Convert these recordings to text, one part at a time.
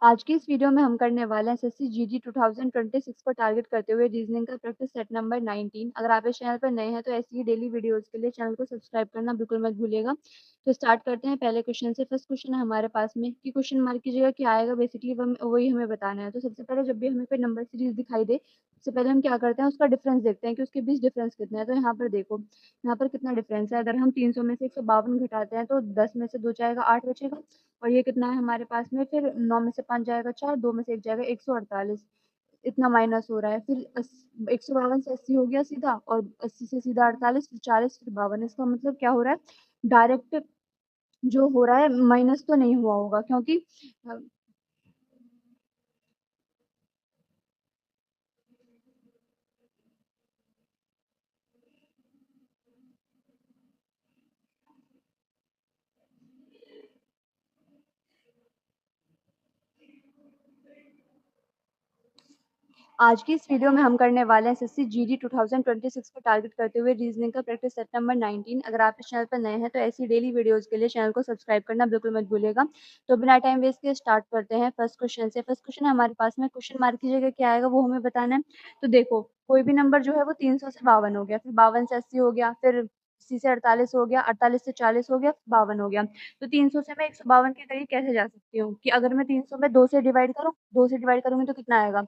आज की इस वीडियो में हम करने वाले हैं एसएससी जीडी 2026 को टारगेट करते हुए रीजनिंग का प्रैक्टिस सेट नंबर 19। अगर आप इस चैनल पर नए हैं तो ऐसी ही डेली वीडियोस के लिए चैनल को सब्सक्राइब करना बिल्कुल मत भूलिएगा। तो स्टार्ट करते हैं पहले क्वेश्चन से। फर्स्ट क्वेश्चन है हमारे पास में कि क्वेश्चन मार्क की जगह क्या आएगा, बेसिकली वही हमें बताना है। तो सबसे पहले जब भी हमें कोई नंबर सीरीज दिखाई दे, सबसे पहले हम क्या करते हैं, उसका डिफरेंस देखते हैं कि उसके बीच डिफरेंस कितना है। तो यहाँ पर देखो, यहाँ पर कितना डिफरेंस है। अगर हम 300 में से 152 घटाते हैं तो 10 में से 2 जाएगा, 8 बचेगा। और ये कितना है हमारे पास में, फिर 9 में से 5 जाएगा 4, 2 में से 1 जाएगा 148, इतना माइनस हो रहा है। फिर 152 से 80 हो गया सीधा, और 80 से सीधा 48, फिर 40, फिर 52। इसका मतलब क्या हो रहा है, डायरेक्ट जो हो रहा है माइनस तो नहीं हुआ होगा, क्योंकि आज की इस वीडियो में हम करने वाले हैं एसएससी जीडी 2026 को टारगेट करते हुए रीजनिंग का प्रैक्टिस सेट नंबर 19। अगर आप इस चैनल पर नए हैं तो ऐसी डेली वीडियोस के लिए चैनल को सब्सक्राइब करना बिल्कुल मत भूलिएगा। तो बिना टाइम वेस्ट के स्टार्ट करते हैं फर्स्ट क्वेश्चन से। फर्स्ट क्वेश्चन है हमारे पास में, क्वेश्चन मार्क की जगह क्या आएगा वो हमें बताना है। तो देखो, कोई भी नंबर जो है वो 300 से 52 हो गया, फिर 52 से 80 हो गया, फिर 80 से 48 हो गया, 48 से 40 हो गया, 52 हो गया। तो 300 से मैं 152 के करीब कैसे जा सकती हूँ कि अगर मैं 300 में 2 से डिवाइड करूँ, 2 से डिवाइड करूंगी तो कितना आएगा,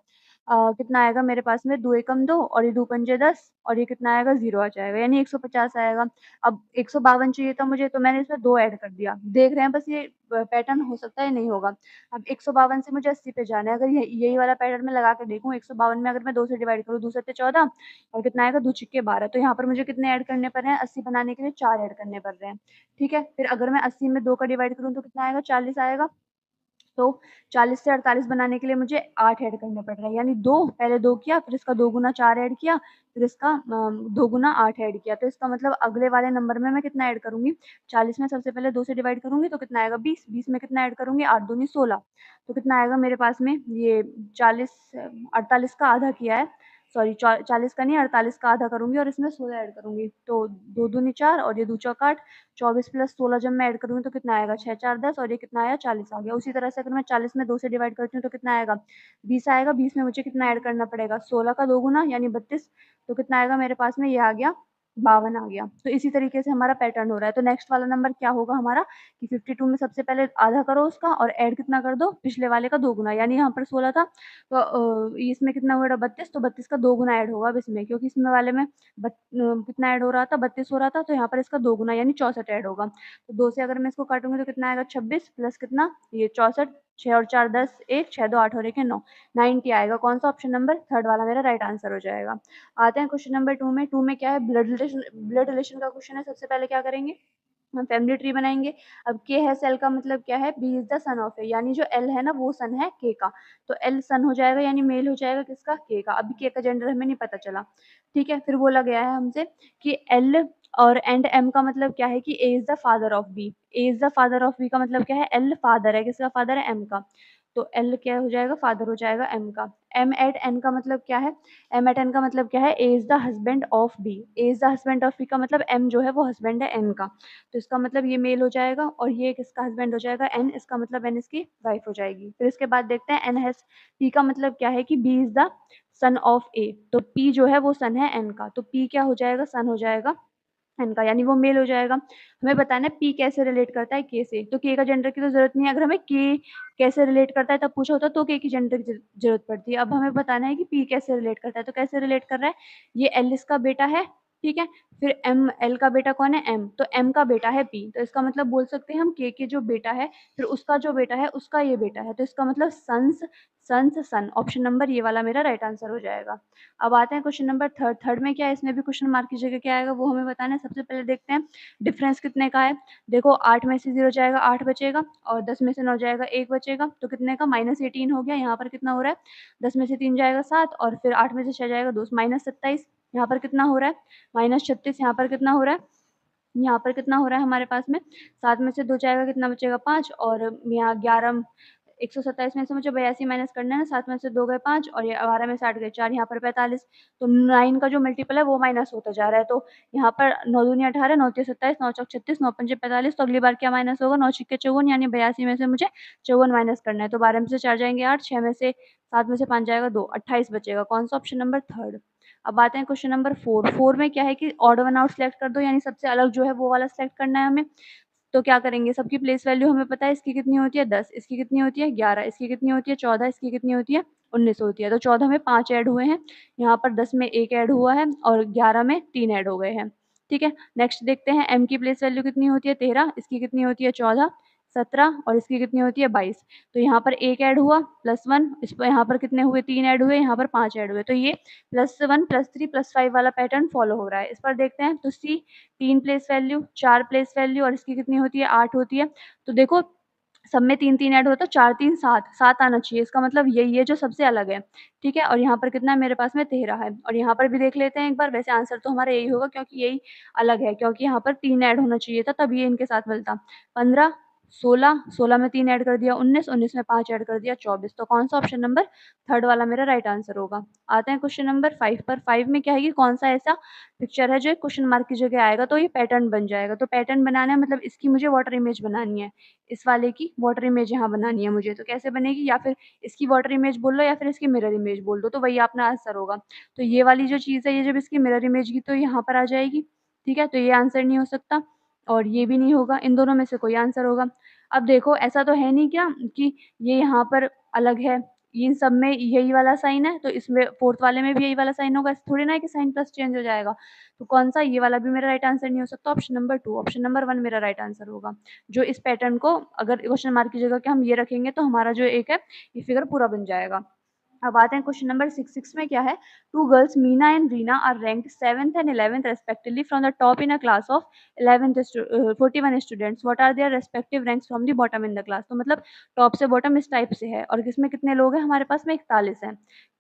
कितना आएगा मेरे पास में, 2 एकम 2 और ये 2 पंजे 10, और ये कितना आएगा, 0 आ जाएगा, यानी 150 आएगा। अब 152 चाहिए था मुझे, तो मैंने इसमें 2 ऐड कर दिया। देख रहे हैं बस ये पैटर्न हो सकता है नहीं होगा। अब 152 से मुझे 80 पे जाना है। अगर यही वाला पैटर्न मैं लगा के देखूं, 152 में अगर मैं 2 से डिवाइड करूँ, 2 सत्ते 14, और कितना आएगा, 2 छिक्के 12। तो यहाँ पर मुझे कितने ऐड करने पड़ रहे हैं, 80 बनाने के लिए 4 ऐड करने पड़ रहे हैं। ठीक है, फिर अगर मैं 80 में 2 का डिवाइड करूँ तो कितना आएगा, 40 आएगा। तो 40 से 48 बनाने के लिए मुझे 8 ऐड करने पड़ रहे हैं, यानी 2, पहले 2 किया, फिर इसका 2 गुना 4 ऐड किया, फिर इसका 2 गुना 8 ऐड किया। तो इसका मतलब अगले वाले नंबर में मैं कितना ऐड करूंगी, 40 में सबसे पहले 2 से डिवाइड करूंगी तो कितना आएगा, 20, 20 में कितना ऐड करूंगी, 8 दूनी 16। तो कितना आएगा मेरे पास में, ये 40, 48 का आधा किया है, सॉरी 40 का नहीं, 48 का आधा करूंगी और इसमें 16 ऐड करूंगी। तो 2 दूनी 4 और ये 2 चौक 8, 24 प्लस 16 जब मैं ऐड करूंगी तो कितना आएगा, 6 4 10, और ये कितना आया, 40 आ गया। उसी तरह से अगर मैं 40 में 2 से डिवाइड करती हूँ तो कितना आएगा, 20 आएगा। 20 में मुझे कितना ऐड करना पड़ेगा, 16 का 2 गुना यानी 32। तो कितना आएगा मेरे पास में, ये आ गया 52 आ गया। तो इसी तरीके से हमारा पैटर्न हो रहा है। तो नेक्स्ट वाला नंबर क्या होगा हमारा कि 52 में सबसे पहले आधा करो उसका और ऐड कितना कर दो, पिछले वाले का 2 गुना, यानी यहाँ पर 16 था तो इसमें कितना हुआ, 32, तो 32 का 2 गुना ऐड होगा अब इसमें, क्योंकि इसमें वाले में कितना ऐड हो रहा था, 32 हो रहा था, तो यहाँ पर इसका 2 गुना यानी 64 ऐड होगा। तो 2 से अगर मैं इसको काटूंगी तो कितना आएगा, 26 प्लस कितना, ये 64, 6 और 4 10, 1 6 2 8 और 1 है 9, 90 आएगा। कौन सा, ऑप्शन नंबर थर्ड वाला मेरा राइट आंसर हो जाएगा। आते हैं क्वेश्चन नंबर 2 में। 2 में क्या है, ब्लड रिलेशन का क्वेश्चन है। सबसे पहले क्या करेंगे, हम फैमिली ट्री बनाएंगे। अब के है सेल का मतलब क्या है, B is the son of A, यानी जो एल है ना वो सन है के का। तो एल सन हो जाएगा, यानी मेल हो जाएगा किसका, के का। अभी के का जेंडर हमें नहीं पता चला। ठीक है, फिर बोला गया है हमसे कि एल और एंड एम का मतलब क्या है कि A is the father of B. A is the father of B का मतलब क्या है, एल फादर है, किसका फादर है, एम का। तो एल क्या हो जाएगा, फादर हो जाएगा एम का। एम एट एन का मतलब क्या है, एम एट एन का मतलब क्या है, A is the husband of B. A is the husband of B का मतलब एम जो है वो हस्बैंड है एन का। तो इसका मतलब ये मेल हो जाएगा, और ये किसका हस्बैंड हो जाएगा, एन। इसका मतलब एन इसकी वाइफ हो जाएगी। फिर इसके बाद देखते हैं एन हैज, पी का मतलब क्या है कि B is the son of A. तो पी जो है वो सन है एन का, तो पी क्या हो जाएगा, सन हो जाएगा एन का, यानी वो मेल हो जाएगा। हमें बताना है पी कैसे रिलेट करता है के से। तो के का जेंडर की तो जरूरत नहीं है, अगर हमें के कैसे रिलेट करता है तब पूछा होता तो के की जेंडर की जरूरत पड़ती है। अब हमें बताना है कि पी कैसे रिलेट करता है। तो कैसे रिलेट कर रहा है, ये एल इसका बेटा है, ठीक है। फिर एम, एल का बेटा कौन है, एम, तो एम का बेटा है पी। तो इसका मतलब बोल सकते हैं हम के जो बेटा है, फिर उसका जो बेटा है उसका ये बेटा है। तो इसका मतलब सन्स, सन्स सन। ऑप्शन नंबर ये वाला मेरा राइट आंसर हो जाएगा। अब आते हैं क्वेश्चन नंबर थर्ड। थर्ड में क्या है, इसमें भी क्वेश्चन मार्क की जगह क्या आएगा वो हमें बताना है। सबसे पहले देखते हैं डिफरेंस कितने का है। देखो 8 में से 0 जाएगा 8 बचेगा, और 10 में से 9 जाएगा 1 बचेगा, तो कितने का, -18 हो गया। यहाँ पर कितना हो रहा है, 10 में से 3 जाएगा 7, और फिर 8 में से 6 जाएगा 2, -27। यहाँ पर कितना हो रहा है, -36। यहाँ पर कितना हो रहा है, यहाँ पर कितना हो रहा है हमारे पास में, 7 में से 2 जाएगा, कितना बचेगा 5, और यहाँ 11, 127 में से मुझे 82 माइनस करना है ना, 7 में से 2 गए 5 और ये 12 में से 8 गए 4, यहाँ पर 45। तो 9 का जो मल्टीपल है वो माइनस होता जा रहा है। तो यहाँ पर 9 दूनी 18, 9 तिया 27, 9 चौक 36, 9 पंजे 45। तो अगली बार क्या माइनस होगा, 9 छिक्के 54, यानी 82 में से मुझे 54 माइनस करना है। तो 12 में से 4 जाएंगे 8, 6 में से 7 में से 5 जाएगा 2, 28 बचेगा। कौन सा, ऑप्शन नंबर थर्ड। अब आते हैं क्वेश्चन नंबर 4। 4 में क्या है कि ऑड वन आउट सेलेक्ट कर दो, यानी सबसे अलग जो है वो वाला सेलेक्ट करना है हमें। तो क्या करेंगे, सबकी प्लेस वैल्यू हमें पता है, इसकी कितनी होती है 10, इसकी कितनी होती है 11, इसकी कितनी होती है 14, इसकी कितनी होती है 19 होती है। तो 14 में 5 ऐड हुए हैं, यहाँ पर 10 में 1 ऐड हुआ है और 11 में 3 ऐड हो गए हैं। ठीक है, नेक्स्ट देखते हैं m की प्लेस वैल्यू कितनी होती है 13, इसकी कितनी होती है 14, 17 और इसकी कितनी होती है 22। तो यहाँ पर 1 ऐड हुआ +1, इस पर यहाँ पर कितने हुए 3 ऐड हुए, यहाँ पर 5 ऐड हुए। तो ये +1 +3 +5 वाला पैटर्न फॉलो हो रहा है। इस पर देखते हैं, तो सी 3 प्लेस वैल्यू, 4 प्लेस वैल्यू और इसकी कितनी होती है 8 होती है। तो देखो सब में 3-3 ऐड होता है, 4 3 7, 7 आना चाहिए। इसका मतलब यही है जो सबसे अलग है। ठीक है, और यहाँ पर कितना है मेरे पास में 13 है और यहाँ पर भी देख लेते हैं एक बार। वैसे आंसर तो हमारा यही होगा क्योंकि यही अलग है, क्योंकि यहाँ पर 3 ऐड होना चाहिए था तब ये इनके साथ मिलता। 15, 16, 16 में 3 ऐड कर दिया 19, 19 में 5 ऐड कर दिया 24। तो कौन सा, ऑप्शन नंबर थर्ड वाला मेरा राइट आंसर होगा। आते हैं क्वेश्चन नंबर 5 पर। 5 में क्या है कि कौन सा ऐसा पिक्चर है जो एक क्वेश्चन मार्क की जगह आएगा तो ये पैटर्न बन जाएगा। तो पैटर्न बनाना है मतलब इसकी मुझे वाटर इमेज बनानी है, इस वाले की वाटर इमेज यहाँ बनानी है मुझे। तो कैसे बनेगी, या फिर इसकी वाटर इमेज बोल लो या फिर इसकी मिरर इमेज बोल दो, तो वही अपना आंसर होगा। तो ये वाली जो चीज़ है, ये जब इसकी मिरर इमेज की तो यहाँ पर आ जाएगी। ठीक है, तो ये आंसर नहीं हो सकता और ये भी नहीं होगा, इन दोनों में से कोई आंसर होगा। अब देखो ऐसा तो है नहीं क्या कि ये यहाँ पर अलग है, इन सब में यही वाला साइन है तो इसमें फोर्थ वाले में भी यही वाला साइन होगा, ऐसा थोड़ी ना है कि साइन प्लस चेंज हो जाएगा। तो कौन सा, ये वाला भी मेरा राइट आंसर नहीं हो सकता, ऑप्शन नंबर 2, ऑप्शन नंबर 1 मेरा राइट आंसर होगा। जो इस पैटर्न को अगर क्वेश्चन मार्क की जगह के हम ये रखेंगे तो हमारा जो एक है ये फिगर पूरा बन जाएगा। अब आते हैं क्वेश्चन नंबर 6। 6 में क्या है, two girls Meena and Reena are ranked 7th and 11th respectively from the top in a class of 41 students, what are their respective ranks from the bottom in the class. तो मतलब टॉप से bottom इस type से है और किसमें कितने लोग हैं, हमारे पास में 41 है।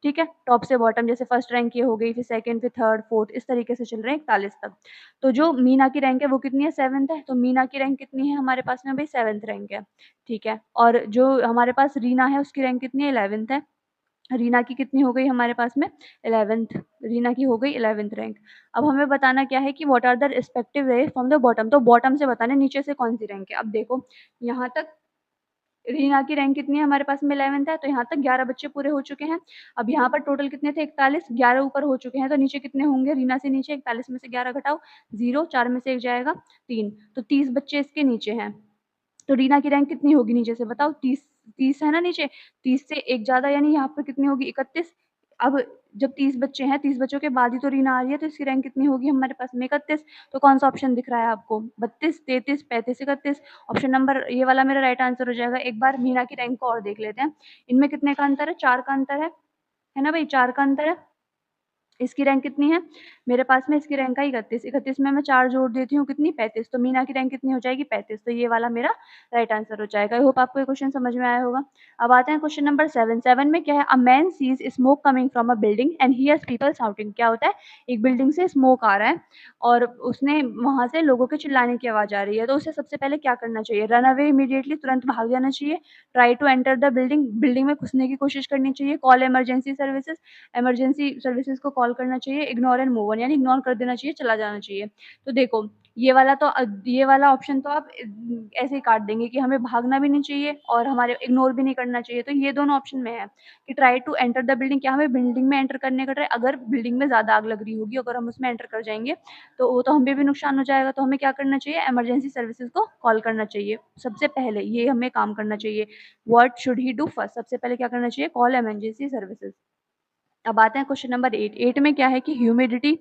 ठीक है, टॉप से बॉटम जैसे फर्स्ट रैंक ये हो गई, फिर सेकंड, फिर थर्ड, फोर्थ, इस तरीके से चल रहे हैं 41 तक। तो जो मीना की रैंक है वो कितनी है, 7th है। तो मीना की रैंक कितनी है हमारे पास में भाई, 7th रैंक है। ठीक है, और जो हमारे पास रीना है उसकी रैंक कितनी है, 11th है। रीना की कितनी हो गई हमारे पास में, 11th। रीना की हो गई 11th रैंक। अब हमें बताना क्या है कि what are the respective rank from the bottom. तो बॉटम से बताना नीचे से कौन सी रैंक है। अब देखो यहाँ तक रीना की रैंक कितनी है हमारे पास में, 11th है। तो यहाँ तक 11 बच्चे पूरे हो चुके हैं। अब यहाँ पर टोटल कितने थे, 41, 11 ऊपर हो चुके हैं तो नीचे कितने होंगे, रीना से नीचे 41 में से 11 घटाओ 0, 4 में से 1 जाएगा 3, तो 30 बच्चे इसके नीचे हैं। तो रीना की रैंक कितनी होगी नीचे से बताओ, 30, 30 है ना नीचे, 30 से एक ज्यादा यानी यहाँ पर कितनी होगी 31। अब जब 30 बच्चे हैं, 30 बच्चों के बाद ही तो रीना आ रही है तो इसकी रैंक कितनी होगी हमारे पास में, 31। तो कौन सा ऑप्शन दिख रहा है आपको, 32, 33, 35, 31। ऑप्शन नंबर ये वाला मेरा राइट आंसर हो जाएगा। एक बार मीना की रैंक को और देख लेते हैं, इनमें कितने का अंतर है, 4 का अंतर है ना भाई, 4 का अंतर है। इसकी रैंक कितनी है मेरे पास में, इसकी रैंक है 31, 31 में मैं 4 जोड़ देती हूँ कितनी, 35। तो मीना की रैंक कितनी हो जाएगी, 35। तो ये वाला मेरा राइट आंसर हो जाएगा। आई होप आपको ये क्वेश्चन समझ में आया होगा। अब आते हैं क्वेश्चन नंबर 7। 7 में क्या है, a man sees smoke coming from a building and hears people shouting. क्या होता है, एक बिल्डिंग से स्मोक आ रहा है और उसने वहां से लोगों के चिल्लाने की आवाज आ रही है। तो उसे सबसे पहले क्या करना चाहिए, रन अवे इमीडिएटली, तुरंत भाग जाना चाहिए, try to enter the building, building में घुसने की कोशिश करनी चाहिए, call emergency services, emergency services को कॉल करना चाहिए, इग्नोर एंड मूव ऑन यानी इग्नोर कर देना चाहिए, चला जाना चाहिए। तो देखो ये वाला ऑप्शन तो आप ऐसे ही काट देंगे कि हमें भागना भी नहीं चाहिए और हमारे इग्नोर भी नहीं करना चाहिए। तो ये दोनों ऑप्शन में है कि try to enter the building, क्या हमें बिल्डिंग में एंटर करने का ट्राई, अगर बिल्डिंग में ज्यादा आग लग रही होगी अगर हम उसमें एंटर कर जाएंगे तो वो तो हमें भी नुकसान हो जाएगा। तो हमें क्या करना चाहिए, इमरजेंसी सर्विसेज को कॉल करना चाहिए सबसे पहले, ये हमें काम करना चाहिए। What should he do first, सबसे पहले क्या करना चाहिए, कॉल इमरजेंसी सर्विसेज। अब आते हैं क्वेश्चन नंबर 8। 8 में क्या है कि humidity,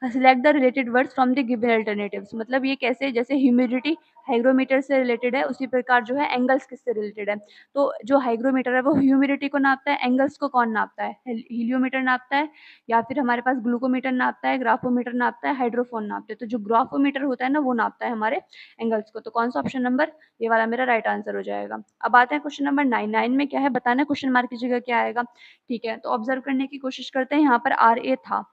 select the related words from the given alternatives. मतलब ये कैसे, जैसे ह्यूमिडिटी हाइग्रोमीटर से रिलेटेड है उसी प्रकार जो है एंगल्स किससे रिलेटेड है। तो जो हाइग्रोमीटर है वो ह्यूमिडिटी को नापता है, एंगल्स को कौन नापता है, हीलियोमीटर नापता है या फिर हमारे पास ग्लूकोमीटर नापता है, ग्राफोमीटर नापता है, हाइड्रोफोन नापते हैं। तो जो ग्राफोमीटर होता है ना वो नापता है हमारे एंगल्स को। तो कौन सा ऑप्शन नंबर, ये वाला मेरा राइट आंसर हो जाएगा। अब आते हैं क्वेश्चन नंबर 9। 9 में क्या है बताना, क्वेश्चन मार्क की जगह क्या आएगा। ठीक है, तो ऑब्जर्व करने की कोशिश करते हैं, यहाँ पर आर ए था,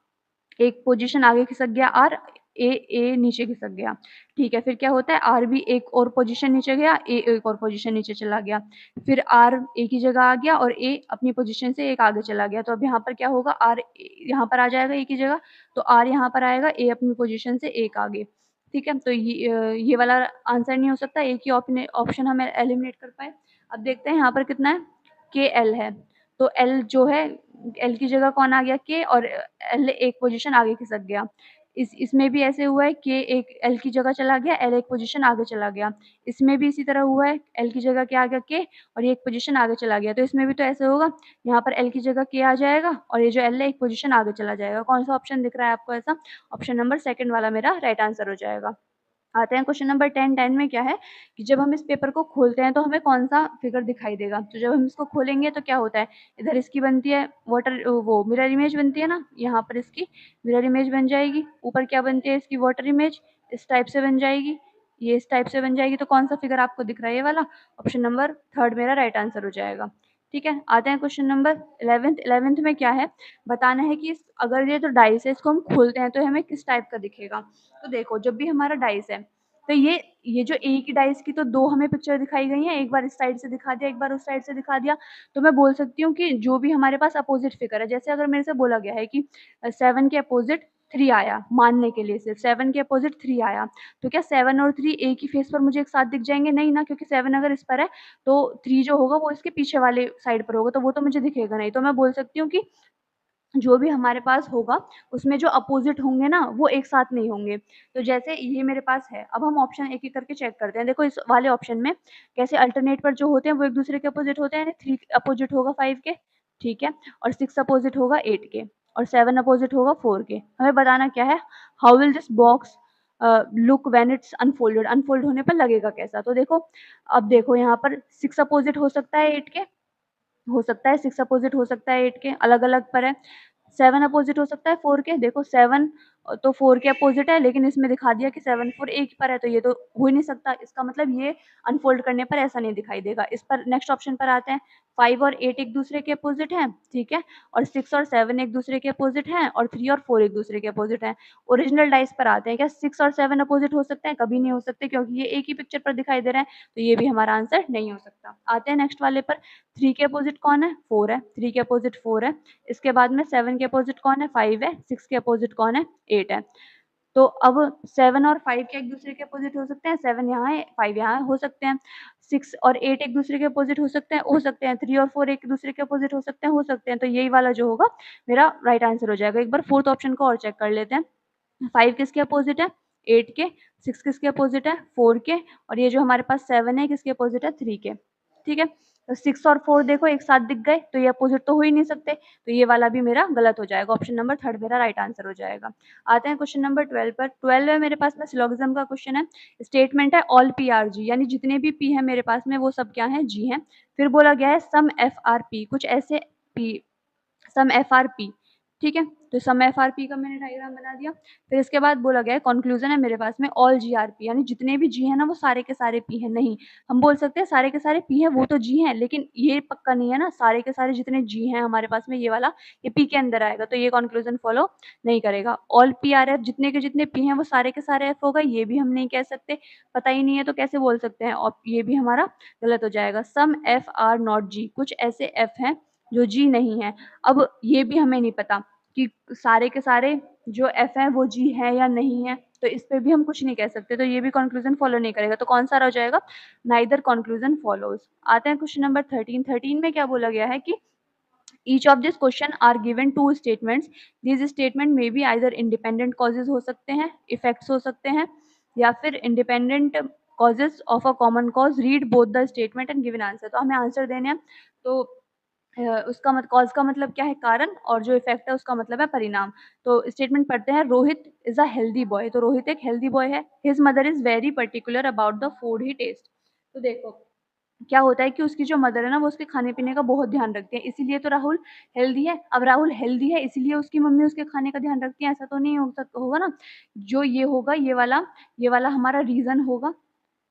एक पोजीशन आगे खिसक गया आर, ए नीचे खिसक गया, ठीक है। फिर क्या होता है, आर भी एक और पोजीशन नीचे गया, ए एक और पोजीशन नीचे चला गया, फिर आर ए की जगह आ गया और ए अपनी पोजीशन से एक आगे चला गया। तो अब यहाँ पर क्या होगा, आर यहाँ पर आ जाएगा ए की जगह, तो आर यहाँ पर आएगा, ए अपनी पोजीशन से एक आगे, ठीक है। तो ये वाला आंसर नहीं हो सकता, एक ही ऑप्शन हम एलिमिनेट कर पाए। अब देखते हैं यहाँ पर कितना है, के एल है, तो एल जो है, एल की जगह कौन आ गया, के, और एल एक पोजीशन आगे खिसक गया। इसमें भी ऐसे हुआ है, के एक एल की जगह चला गया, एल एक पोजीशन आगे चला गया। इसमें भी इसी तरह हुआ है, एल की जगह क्या आ गया, के, और ये एक पोजीशन आगे चला गया। तो इसमें भी तो ऐसे होगा, यहाँ पर एल की जगह के आ जाएगा और ये जो एल है एक पोजीशन आगे चला जाएगा। कौन सा ऑप्शन दिख रहा है आपको ऐसा, ऑप्शन नंबर सेकंड वाला मेरा राइट आंसर हो जाएगा। आते हैं क्वेश्चन नंबर 10। 10 में क्या है कि जब हम इस पेपर को खोलते हैं तो हमें कौन सा फिगर दिखाई देगा। तो जब हम इसको खोलेंगे तो क्या होता है, इधर इसकी बनती है वो मिरर इमेज बनती है ना, यहाँ पर इसकी मिरर इमेज बन जाएगी, ऊपर क्या बनती है, इसकी वाटर इमेज इस टाइप से बन जाएगी, ये इस टाइप से बन जाएगी। तो कौन सा फिगर आपको दिख रहा है, ये वाला, ऑप्शन नंबर थर्ड मेरा राइट आंसर हो जाएगा। ठीक है, आते हैं क्वेश्चन नंबर 11th। 11th में क्या है, बताना है कि अगर ये जो डाइस है इसको हम खोलते हैं तो हमें किस टाइप का दिखेगा। तो देखो, जब भी हमारा डाइस है तो ये जो ए की डाइस की तो दो हमें पिक्चर दिखाई गई हैं, एक बार इस साइड से दिखा दिया, एक बार उस साइड से दिखा दिया। तो मैं बोल सकती हूँ कि जो भी हमारे पास अपोजिट फिगर है, जैसे अगर मेरे से बोला गया है कि 7 के अपोजिट 3 आया, मानने के लिए सिर्फ 7 के अपोजिट 3 आया, तो क्या 7 और 3 एक ही फेस पर मुझे एक साथ दिख जाएंगे, नहीं ना, क्योंकि 7 अगर इस पर है तो 3 जो होगा वो इसके पीछे वाले साइड पर होगा, तो वो तो मुझे दिखेगा नहीं। तो मैं बोल सकती हूँ कि जो भी हमारे पास होगा उसमें जो अपोजिट होंगे ना वो एक साथ नहीं होंगे। तो जैसे ये मेरे पास है, अब हम ऑप्शन एक एक करके चेक करते हैं। देखो इस वाले ऑप्शन में कैसे अल्टरनेट पर जो होते हैं वो एक दूसरे के अपोजिट होते हैं। 3 अपोजिट होगा 5 के, ठीक है, और 6 अपोजिट होगा 8 के, और 7 अपोजिट होगा 4 के। हमें बताना क्या है, how will this box look when it's unfolded, unfold होने पर लगेगा कैसा। तो देखो, अब देखो यहाँ पर 6 अपोजिट हो सकता है 8 के, हो सकता है 6 अपोजिट हो सकता है 8 के, अलग-अलग पर है। 7 अपोजिट हो सकता है 4 के, देखो 7 तो 4 के अपोजिट है, लेकिन इसमें दिखा दिया कि 7 4 एक ही पर है, तो ये तो हो ही नहीं सकता। इसका मतलब ये अनफोल्ड करने पर ऐसा नहीं दिखाई देगा। इस पर नेक्स्ट ऑप्शन पर आते हैं। 5 और 8 एक दूसरे के अपोजिट हैं, ठीक है, और 6 और 7 एक दूसरे के अपोजिट हैं, और 3 और 4 एक दूसरे के अपोजिट हैं। ओरिजिनल डाइस पर आते हैं, क्या 6 और 7 अपोजिट हो सकते हैं? कभी नहीं हो सकते, क्योंकि ये एक ही पिक्चर पर दिखाई दे रहे हैं, तो ये भी हमारा आंसर नहीं हो सकता। आते हैं नेक्स्ट वाले पर। 3 के अपोजिट कौन है? 4 है, 3 के अपोजिट 4 है। इसके बाद में 7 के अपोजिट कौन है? 5 है, 6 के अपोजिट कौन है? 8 है। तो अब 7 और 5 के एक दूसरे के अपोजिट हो सकते हैं, 7 यहाँ है, 5 यहाँ है, हो सकते हैं। 6 और 8 एक दूसरे के अपोजिट हो सकते हैं, हो सकते हैं। 3 और 4 एक दूसरे के अपोजिट हो सकते हैं, हो सकते हैं। तो यही वाला जो होगा मेरा राइट आंसर हो जाएगा। एक बार फोर्थ ऑप्शन को और चेक कर लेते हैं। 5 किसके अपोजिट है? 8 के। 6 किसके अपोजिट है? 4 के। और ये जो हमारे पास 7 है किसके अपोजिट है? 3 के। ठीक है, तो 6 और 4 देखो एक साथ दिख गए, तो ये अपोजिट तो हो ही नहीं सकते, तो ये वाला भी मेरा गलत हो जाएगा। ऑप्शन नंबर थर्ड मेरा राइट आंसर हो जाएगा। आते हैं क्वेश्चन नंबर 12 पर। 12 में मेरे पास में सिलोगिज्म का क्वेश्चन है। स्टेटमेंट है ऑल पी आर जी, यानी जितने भी पी है मेरे पास में वो सब क्या है? जी हैं। फिर बोला गया है सम एफ आर पी, कुछ ऐसे पी, सम एफ आर पी, ठीक है, तो सम एफ आर पी का मैंने डायग्राम बना दिया। फिर इसके बाद बोला गया है, कंक्लूजन है मेरे पास में ऑल जी आर पी, यानी जितने भी जी है ना वो सारे के सारे पी है। नहीं, हम बोल सकते हैं सारे के सारे पी है, वो तो जी है, लेकिन ये पक्का नहीं है ना, सारे के सारे जितने जी हैं हमारे पास में ये वाला, ये पी के अंदर आएगा, तो ये कंक्लूजन फॉलो नहीं करेगा। ऑल पी आर एफ, जितने के जितने पी हैं वो सारे के सारे एफ होगा, ये भी हम नहीं कह सकते, पता ही नहीं है तो कैसे बोल सकते हैं, और ये भी हमारा गलत हो जाएगा। सम एफ आर नॉट जी, कुछ ऐसे एफ हैं जो जी नहीं है। अब ये भी हमें नहीं पता कि सारे के सारे जो एफ हैं वो जी है या नहीं है, तो इस पे भी हम कुछ नहीं कह सकते, तो ये भी कंक्लूजन फॉलो नहीं करेगा। तो कौन सा हो जाएगा? Neither conclusion follows. आते हैं क्वेश्चन नंबर 13। 13 में क्या बोला गया है कि each of this question are given two statements, these statement में भी आइदर इंडिपेंडेंट कॉजेज हो सकते हैं, इफेक्ट्स हो सकते हैं, या फिर independent causes of a common cause, read both the statement and given answer. तो हमें आंसर देने हैं, तो उसका कॉज का मतलब क्या है? कारण, और जो इफेक्ट है उसका मतलब है परिणाम। तो स्टेटमेंट पढ़ते हैं, Rohit is a healthy boy, तो रोहित एक हेल्दी बॉय है। His mother is very particular about the food he taste. तो देखो क्या होता है कि उसकी जो मदर है ना वो उसके खाने पीने का बहुत ध्यान रखती है, इसीलिए तो राहुल हेल्दी है। अब राहुल हेल्दी है इसीलिए उसकी मम्मी उसके खाने का ध्यान रखती है, ऐसा तो नहीं हो सकता होगा ना। जो ये होगा, ये वाला हमारा रीजन होगा,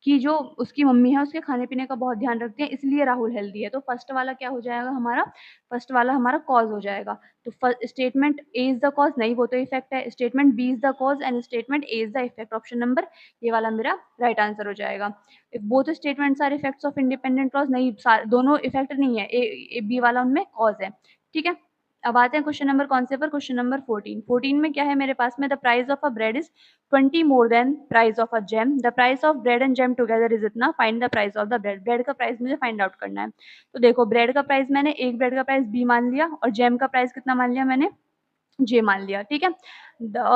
कि जो उसकी मम्मी है उसके खाने-पीने का बहुत ध्यान रखती है, इसलिए राहुल हेल्दी है। तो फर्स्ट वाला क्या हो जाएगा हमारा? फर्स्ट वाला हमारा कॉज़ हो जाएगा। तो statement A is the cause, नहीं वो तो इफ़ेक्ट है। Statement B is the cause and statement A is the effect. Option number ये वाला मेरा राइट आंसर हो जाएगा। If both statements are effects of independent clause, नहीं दोनों इफ़ेक्ट नहीं है, बी वाला उनमें कॉज़ है। ठीक है? अब आते हैं क्वेश्चन नंबर कौन से पर? Question number 14। 14 में क्या है मेरे पास में? The price of a bread is 20 more than price of a jam. The price of bread and jam together is इतना, find the price of the bread. Bread का प्राइस मुझे फाइंड आउट करना है। तो देखो ब्रेड का price मैंने एक ब्रेड का प्राइस बी मान लिया और जेम का प्राइस कितना मान लिया मैंने? जे मान लिया। ठीक है?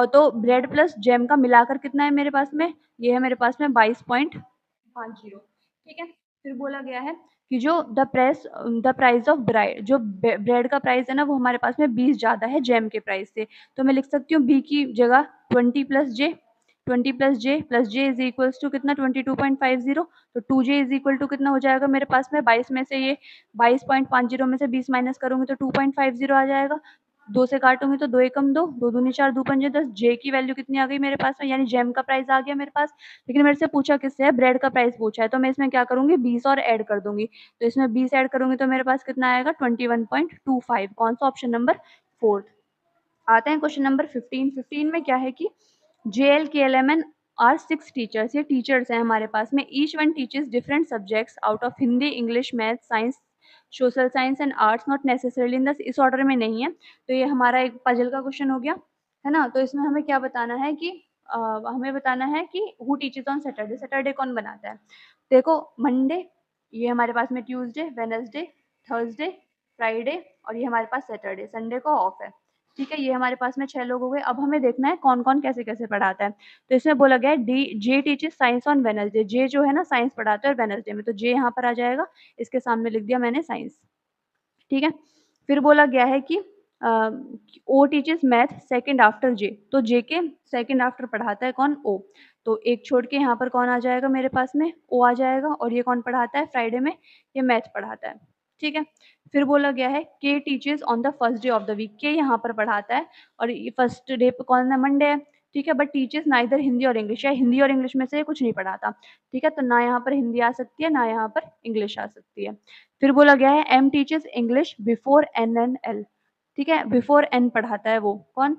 तो ब्रेड प्लस जेम का मिलाकर कितना है मेरे पास में? ये है मेरे पास में 22.50। ठीक है? फिर बोला गया है कि जो द प्राइस ऑफ ब्राइड, जो ब्रेड का प्राइस है ना वो हमारे पास में 20 ज़्यादा है जेम के प्राइस से। तो मैं लिख सकती हूँ बी की जगह 20 plus J, 20 plus J is equals to कितना? 22.50। तो 2j इज इक्वल टू कितना हो जाएगा मेरे पास में? 22 में से ये 22.50 में से 20 माइनस करूंगी तो 2.50 आ जाएगा। दो से काटूंगी तो दो एकम दो, दो दूनी चार, दो पंजे 10। जे की वैल्यू कितनी आ गई मेरे पास में? यानी जेम का प्राइस आ गया मेरे पास। लेकिन मेरे से पूछा किससे है? ब्रेड का प्राइस पूछा है। तो मैं इसमें क्या करूंगी? 20 और ऐड कर दूंगी। तो इसमें 20 ऐड करूंगी तो मेरे पास कितना आएगा? 21.25। कौन सा? Option number 4। आते हैं क्वेश्चन नंबर 15। 15 में क्या है कि JL KL MN आर 6 टीचर्स, ये टीचर्स हैं हमारे पास में। Each one teaches different subjects out of Hindi, English, math, science, social science and arts, not necessarily in the इस ऑर्डर में नहीं है। तो ये हमारा एक पजल का क्वेश्चन हो गया, है ना? तो इसमें हमें क्या बताना है कि हमें बताना है कि who teaches on Saturday. Saturday कौन बनाता है? देखो मंडे, ये हमारे पास में ट्यूसडे, वेडनेसडे, थर्सडे, फ्राइडे और ये हमारे पास सैटरडे, संडे को ऑफ है। ठीक है? ये हमारे पास में 6 लोग हो गए। अब हमें देखना है कौन-कौन कैसे-कैसे पढ़ाता है। तो इसमें बोला गया है जे टीचेस साइंस ऑन वेडनेसडे। जे जो है ना साइंस पढ़ाता है और वेडनेसडे में, तो जे यहाँ पर आ जाएगा। इसके सामने लिख दिया मैंने साइंस। ठीक है? फिर बोला गया है कि ओ टीचेस मैथ सेकंड आफ्टर जे। तो जे के सेकंड आफ्टर पढ़ाता है कौन? ओ। तो एक छोड़ के यहाँ पर कौन आ जाएगा मेरे पास में? ओ आ जाएगा। और ये कौन पढ़ाता है फ्राइडे में? ये मैथ पढ़ाता है। ठीक है? फिर बोला गया है K teaches on the first day of the week. K यहाँ पर पढ़ाता है और ये फर्स्ट डे पे कौन है? मंडे है। ठीक है? बट टीचेस नाइदर हिंदी और इंग्लिश, या हिंदी और इंग्लिश में से ये कुछ नहीं पढ़ाता। ठीक है? तो ना यहाँ पर हिंदी आ सकती है, ना यहाँ पर इंग्लिश आ सकती है। फिर बोला गया है M teaches English before N and L. ठीक है? बिफोर एन पढ़ाता है वो कौन?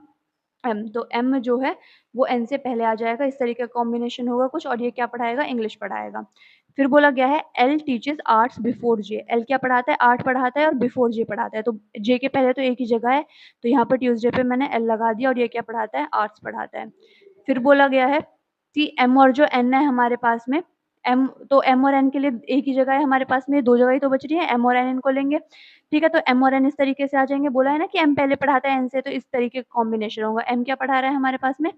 एम। तो एम जो है वो एन से पहले आ जाएगा। इस तरीके का कॉम्बिनेशन होगा कुछ। और ये क्या पढ़ाएगा? इंग्लिश पढ़ाएगा। फिर बोला गया है एल टीचेस आर्ट्स बिफोर जे। एल क्या पढ़ाता है? आर्ट पढ़ाता है और बिफोर जे पढ़ाता है। तो जे के पहले तो एक ही जगह है, तो यहाँ पर ट्यूसडे पे मैंने एल लगा दिया। और ये क्या पढ़ाता है? आर्ट्स पढ़ाता है। फिर बोला गया है कि एम और जो एन है हमारे पास में, एम, तो एम और एन के लिए एक ही जगह है हमारे पास में, दो जगह ही तो बच रही है। एम और एन इनको लेंगे। ठीक है? तो एम और एन इस तरीके से आ जाएंगे। बोला है ना कि एम पहले पढ़ाता है एन से, तो इस तरीके का कॉम्बिनेशन होगा। एम क्या पढ़ा रहा है हमारे पास में?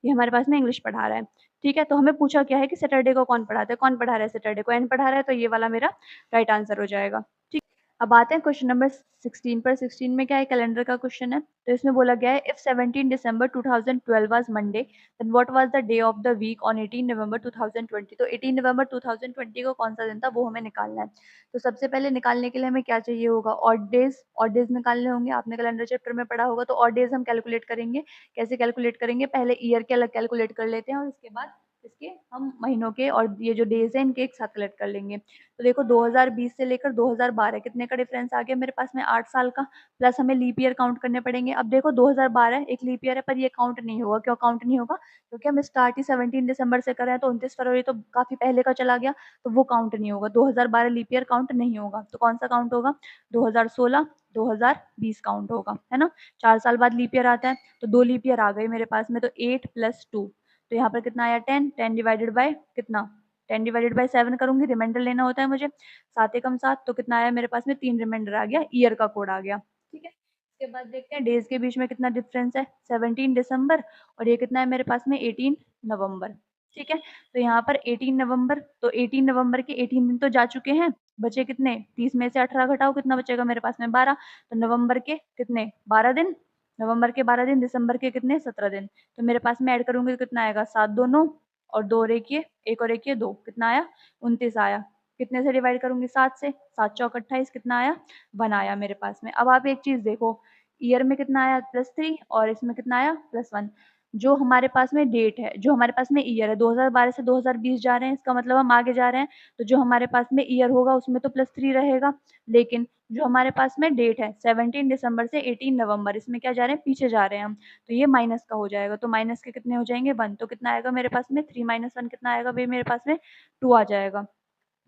ये हमारे पास में इंग्लिश पढ़ा रहा है। ठीक है? तो हमें पूछा क्या है कि सैटरडे को कौन पढ़ाता है? कौन पढ़ा रहा है सैटरडे को? एन पढ़ा रहा है। तो ये वाला मेरा राइट आंसर हो जाएगा। ठीक। अब आते हैं क्वेश्चन नंबर 16 पर। 16 में क्या है? कैलेंडर का क्वेश्चन है। तो इसमें बोला गया है if 17 December 2012 was Monday then what was the day of the week on 18 November 2020। तो 18 नवंबर 2020 को कौन सा दिन था वो हमें निकालना है। तो सबसे पहले निकालने के लिए हमें क्या चाहिए होगा? Odd days. ऑड डेज निकालने होंगे। आपने कैलेंडर चैप्टर में पढ़ा होगा। तो ऑड डेज हम कैलकुलेट करेंगे। कैसे कैलकुलेट करेंगे? पहले ईयर के अलग कैलकुलेट कर लेते हैं और उसके बाद इसके हम महीनों के और ये जो डेज हैं इनके एक साथ कलेक्ट कर लेंगे। तो देखो 2020 से लेकर 2012 कितने का डिफरेंस आ गया मेरे पास में? 8 साल का। प्लस हमें लीप ईयर काउंट करने पड़ेंगे। अब देखो 2012 एक लीप ईयर है पर ये काउंट नहीं होगा। क्यों काउंट नहीं होगा? क्योंकि हम स्टार्ट ही 17 दिसंबर से कर रहे हैं, तो 29 फरवरी तो काफी पहले का चला गया, तो वो काउंट नहीं होगा। 2012 लीप ईयर काउंट नहीं होगा। तो कौन सा काउंट होगा? 2016 2020 काउंट होगा, है ना? 4 साल बाद लीप ईयर आता है। तो 2 लीप ईयर आ गए मेरे पास में। तो 8 + 2, तो यहाँ पर कितना आया? 10। 10 डिवाइडेड बाय कितना? 10 डिवाइडेड बाय 7 करूंगी, रिमाइंडर लेना होता है मुझे। 7 एकम 7, तो कितना आया मेरे पास में? 3 रिमाइंडर आ गया, ईयर का कोड आ गया। ठीक है? इसके बाद देखते हैं डेज के बीच में कितना डिफरेंस है। 17 दिसंबर और ये कितना है मेरे पास में? 18 नवंबर। ठीक है? तो यहाँ पर 18 नवंबर, तो 18 नवंबर के 18 दिन तो जा चुके हैं। बचे कितने? 30 में से 18 घटाओ, कितना बचेगा मेरे पास में? 12। तो नवंबर के कितने? 12 दिन। नवंबर के 12 दिन। दिसंबर के कितने? 17 दिन। तो मेरे पास में ऐड करूंगी तो कितना आएगा? 7 2 9 और 2 और 1 ये, 1 और 1 ये 2, कितना आया? 29 आया। कितने से डिवाइड करूंगी? 7 से। 7 चौक 28, कितना आया? 1 आया मेरे पास में। अब आप एक चीज देखो, ईयर में कितना आया? +3 और इसमें कितना आया? +1। जो हमारे पास में डेट है, जो हमारे पास में ईयर है, 2012 से 2020 जा रहे हैं, इसका मतलब हम आगे जा रहे हैं, तो जो हमारे पास में ईयर होगा उसमें तो +3 रहेगा। लेकिन जो हमारे पास में डेट है 17 दिसंबर से 18 नवंबर, इसमें क्या जा रहे हैं, पीछे जा रहे हैं हम, तो ये माइनस का हो जाएगा। तो माइनस के कितने हो जाएंगे, 1, तो कितना आएगा मेरे पास में 3 - 1 कितना आएगा भाई, मेरे पास में 2 आ जाएगा।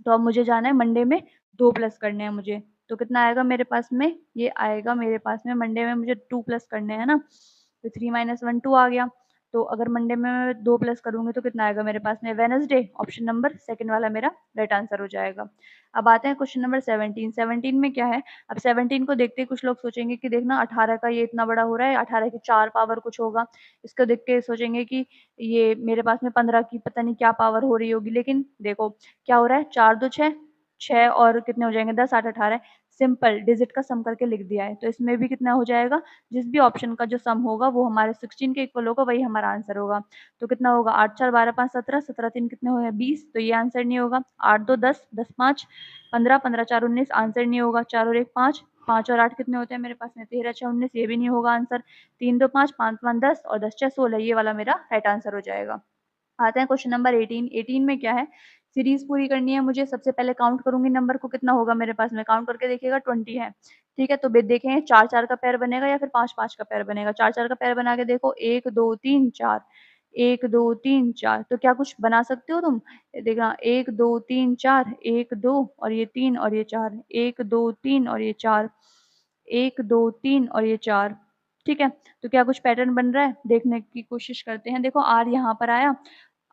तो अब मुझे जाना है मंडे में 2 प्लस करने हैं मुझे, तो कितना आएगा मेरे पास में, ये आएगा मेरे पास में मंडे में मुझे 2 प्लस करने हैं ना, तो 3 - 1 2 आ गया। तो अगर मंडे में मैं 2 प्लस करूंगी तो कितना आएगा मेरे पास में, वेडनेसडे, ऑप्शन नंबर सेकंड वाला मेरा राइट आंसर हो जाएगा। अब आते हैं क्वेश्चन नंबर 17। 17 में क्या है, अब 17 को देखते ही कुछ लोग सोचेंगे कि देखना 18 का ये इतना बड़ा हो रहा है, 18 की 4 पावर कुछ होगा, इसको देख के सोचेंगे कि ये मेरे पास में 15 की पता नहीं क्या पावर हो रही होगी। लेकिन देखो क्या हो रहा है, 4 2 6, 6 और कितने हो जाएंगे 10 8 18, सिंपल डिजिट का सम करके लिख दिया है। तो इसमें भी कितना हो जाएगा, जिस भी ऑप्शन का जो सम होगा वो हमारे 16 के इक्वल होगा, वही हमारा आंसर होगा। तो कितना होगा, 8 4 12 5 17, 17 3 कितने हुए 20, तो ये आंसर नहीं होगा। 8 2 10, 10 5 15, 15 4 19, आंसर नहीं होगा। 4 और 1 5, 5 और 8 कितने होते हैं मेरे पास में 13 6 19, ये भी नहीं होगा आंसर। 3 2 5, 5 5 10 और 10 6 16, ये वाला मेरा राइट आंसर हो जाएगा। आते हैं क्वेश्चन नंबर 18। 18 में क्या है, सीरीज पूरी करनी है मुझे। सबसे पहले काउंट करूंगी नंबर को, कितना होगा मेरे पास में, काउंट करके देखिएगा 20 है। ठीक है, तो देखें 4 4 का पैर बनेगा या फिर 5 5 का पैर बनेगा। 4 4 का पैर बना के देखो, 1 2 3 4, 1 2 3 4, तो क्या कुछ बना सकते हो तुम, देखना 1 2 3 4, 1 2 और ये 3 और ये 4, 1 2 3 और ये 4, 1 2 3 और ये 4। ठीक है, तो क्या कुछ पैटर्न बन रहा है, देखने की कोशिश करते हैं। देखो आर यहाँ पर आया,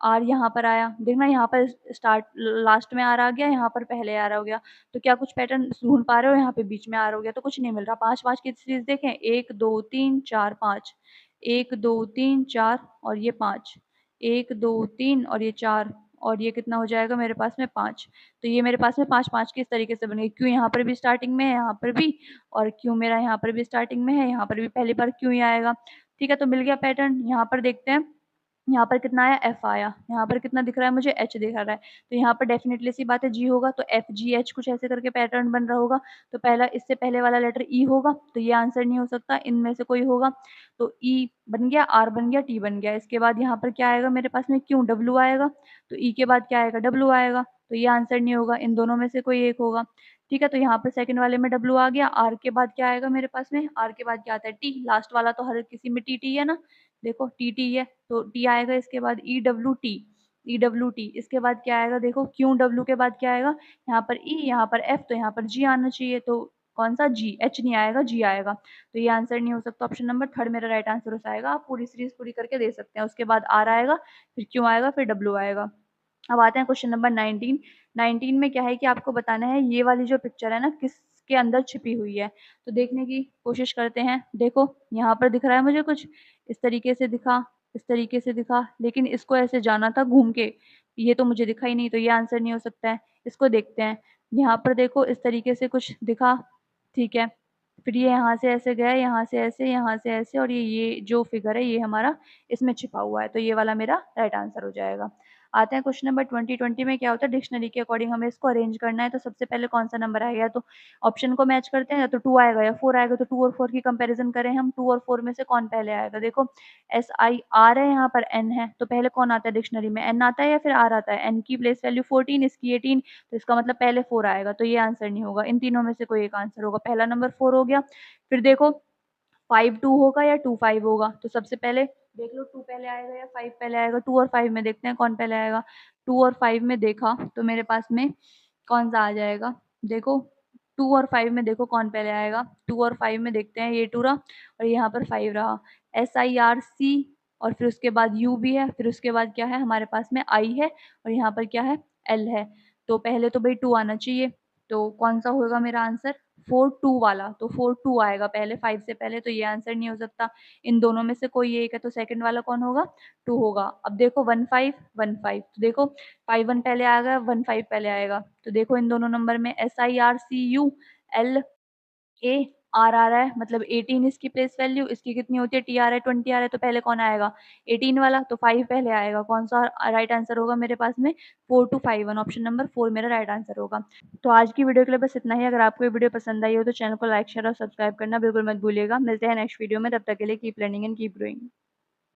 आर यहाँ पर आया, देखना यहाँ पर स्टार्ट लास्ट में आर आ गया, यहाँ पर पहले आर हो गया। तो क्या कुछ पैटर्न ढूंढ पा रहे हो, यहाँ पे बीच में आर हो गया, तो कुछ नहीं मिल रहा। 5 5 की सीरीज देखें, 1 2 3 4 5, 1 2 3 4 और ये 5, 1 2 3 और ये 4 और ये कितना हो जाएगा मेरे पास में 5। तो ये मेरे पास में 5 5 किस तरीके से बन गई, क्यों यहाँ पर भी स्टार्टिंग में है, यहाँ पर भी, और क्यों मेरा यहाँ पर भी स्टार्टिंग में है, यहाँ पर भी पहली बार क्यों ही आएगा। ठीक है, तो मिल गया पैटर्न। यहाँ पर देखते हैं, यहाँ पर कितना आया, एफ आया, यहाँ पर कितना दिख रहा है मुझे, एच दिख रहा है। तो यहाँ पर डेफिनेटली सी बात है जी होगा, तो एफ जी एच कुछ ऐसे करके पैटर्न बन रहा होगा। तो पहला इससे पहले वाला लेटर ई होगा, तो ये आंसर नहीं हो सकता, इनमें से कोई होगा। तो ई बन गया, आर बन गया, टी बन गया। इसके बाद यहाँ पर क्या आएगा मेरे पास में, क्यों, डब्ल्यू आएगा, तो ई के बाद क्या आएगा, डब्ल्यू आएगा, तो ये आंसर नहीं होगा, इन दोनों में से कोई एक होगा। ठीक है, तो यहाँ पर सेकंड वाले में डब्ल्यू आ गया। आर के बाद क्या आएगा मेरे पास में, आर के बाद क्या आता है, टी, लास्ट वाला तो हर किसी में टी टी है ना, देखो टी टी है, तो टी आएगा। इसके बाद E W T, E W T, इसके बाद क्या आएगा, देखो क्यू डब्ल्यू के बाद क्या आएगा, यहाँ पर ई, यहाँ पर एफ, तो यहाँ पर जी आना चाहिए, तो कौन सा, जी, एच नहीं आएगा, जी आएगा। तो ये आंसर नहीं हो सकता, ऑप्शन नंबर थर्ड मेरा राइट आंसर हो जाएगा। आप पूरी सीरीज पूरी करके दे सकते हैं, उसके बाद आर आएगा, फिर क्यू आएगा, फिर डब्ल्यू आएगा। अब आते हैं क्वेश्चन नंबर 19। 19 में क्या है कि आपको बताना है ये वाली जो पिक्चर है ना किसके अंदर छिपी हुई है, तो देखने की कोशिश करते हैं। देखो यहाँ पर दिख रहा है मुझे कुछ इस तरीके से दिखा, इस तरीके से दिखा, लेकिन इसको ऐसे जाना था घूम के, ये तो मुझे दिखा ही नहीं, तो ये आंसर नहीं हो सकता है। इसको देखते हैं, यहाँ पर देखो इस तरीके से कुछ दिखा, ठीक है, फिर ये यहाँ से ऐसे गया, यहाँ से ऐसे, यहाँ से ऐसे, और ये जो फिगर है ये हमारा इसमें छिपा हुआ है, तो ये वाला मेरा राइट आंसर हो जाएगा। आते हैं क्वेश्चन नंबर 20। 20 में क्या होता है, डिक्शनरी के अकॉर्डिंग हमें इसको अरेंज करना है। तो सबसे पहले कौन सा नंबर आएगा, तो ऑप्शन को मैच करते हैं, या तो 2 आएगा या 4 आएगा, तो 2 और 4 की कंपैरिजन करें हम, 2 और 4 में से कौन पहले आएगा। देखो एस आई आर है, यहाँ पर एन है, तो पहले कौन आता है डिक्शनरी में, एन आता है या फिर आर आता है। एन की प्लेस वैल्यू 14, इसकी 18, तो इसका मतलब पहले 4 आएगा, तो ये आंसर नहीं होगा, इन तीनों में से कोई एक आंसर होगा। पहला नंबर 4 हो गया, फिर देखो 5 2 होगा या 2 5 होगा, तो सबसे पहले देख लो 2 पहले आएगा या 5 पहले आएगा। 2 और 5 में देखते हैं कौन पहले आएगा। 2 और 5 में देखा तो मेरे पास में कौन सा आ जाएगा, देखो 2 और 5 में देखो कौन पहले आएगा। 2 और 5 में देखते हैं, ये 2 रहा और यहाँ पर 5 रहा, एस आई आर सी, और फिर उसके बाद यू भी है, फिर उसके बाद क्या है हमारे पास में आई है, और यहाँ पर क्या है, एल है। तो पहले तो भाई 2 आना चाहिए, तो कौन सा होगा मेरा आंसर, 4 2 वाला, तो 4 2 आएगा पहले 5 से पहले, तो ये आंसर नहीं हो सकता। इन दोनों में से कोई एक है, तो सेकंड वाला कौन होगा, 2 होगा। अब देखो 1 5 1 5, तो देखो 5 1 पहले आएगा, 1 5 पहले आएगा, तो देखो इन दोनों नंबर में S I R C U L A R आ रहा है, मतलब 18 इसकी प्लेस वैल्यू, इसकी कितनी होती है, टी आ रहा है 20 आ रहा है, तो पहले कौन आएगा 18 वाला, तो 5 पहले आएगा। कौन सा राइट आंसर होगा मेरे पास में, 4 2 5 1, ऑप्शन नंबर 4 मेरा राइट आंसर होगा। तो आज की वीडियो के लिए बस इतना ही। अगर आपको ये वीडियो पसंद आई हो तो चैनल को लाइक शेयर और सब्सक्राइब करना बिल्कुल मत भूलिएगा। मिलते हैं नेक्स्ट वीडियो में, तब तक के लिए keep learning and keep growing.